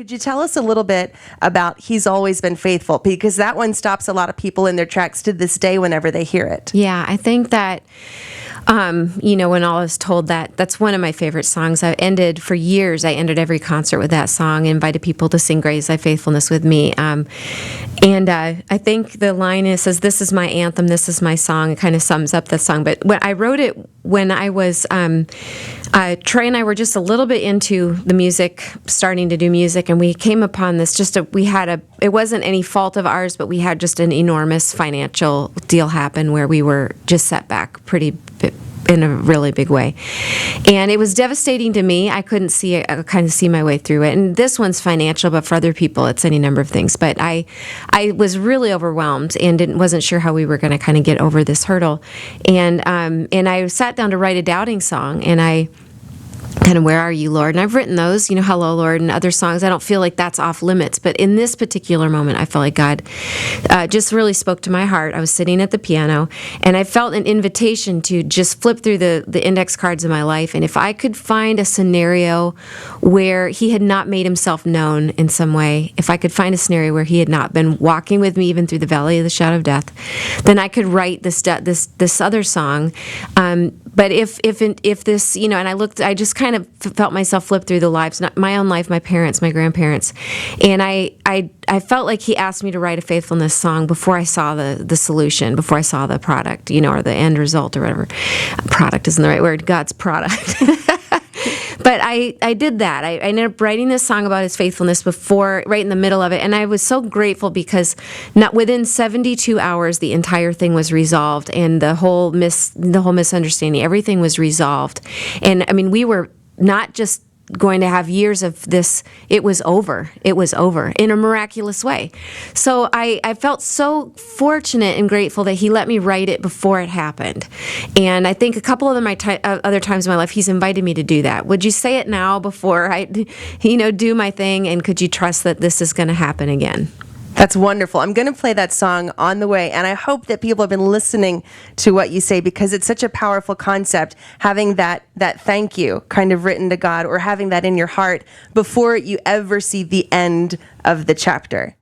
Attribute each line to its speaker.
Speaker 1: Could you tell us a little bit about He's Always Been Faithful? Because that one stops a lot of people in their tracks to this day whenever they hear it.
Speaker 2: Yeah, I think that, when all is told, that's one of my favorite songs. For years, I ended every concert with that song, invited people to sing Great Is Thy Faithfulness with me. I think the line says, "This is my anthem, this is my song." It kind of sums up the song. But when I wrote it when I was, Trey and I were just a little bit into the music, starting to do music, and we came upon this, it wasn't any fault of ours, but we had just an enormous financial deal happen where we were just set back in a really big way. And it was devastating to me. I couldn't kind of see my way through it. And this one's financial, but for other people, it's any number of things. But I was really overwhelmed and wasn't sure how we were going to kind of get over this hurdle. And I sat down to write a doubting song, and I kind of, "Where are you, Lord?" And I've written those, "Hello, Lord," and other songs. I don't feel like that's off limits. But in this particular moment, I felt like God just really spoke to my heart. I was sitting at the piano, and I felt an invitation to just flip through the index cards of my life. And if I could find a scenario where He had not made Himself known in some way, if I could find a scenario where He had not been walking with me even through the valley of the shadow of death, then I could write this other song. But if this, and I just kind of felt myself flip through the lives, not my own life, my parents, my grandparents, and I felt like He asked me to write a faithfulness song before I saw the solution, before I saw the product, or the end result or whatever. Product isn't the right word, God's product. But I did that. I ended up writing this song about His faithfulness right in the middle of it, and I was so grateful because not within 72 hours the entire thing was resolved, and the whole misunderstanding, everything was resolved. And I mean, we were not just going to have years of this. It was over in a miraculous way. So I felt so fortunate and grateful that He let me write it before it happened. And I think a couple of other times in my life He's invited me to do that. Would you say it now before I do my thing, and could you trust that this is going to happen again?
Speaker 1: That's wonderful. I'm going to play that song on the way, and I hope that people have been listening to what you say, because it's such a powerful concept, having that thank you kind of written to God, or having that in your heart before you ever see the end of the chapter.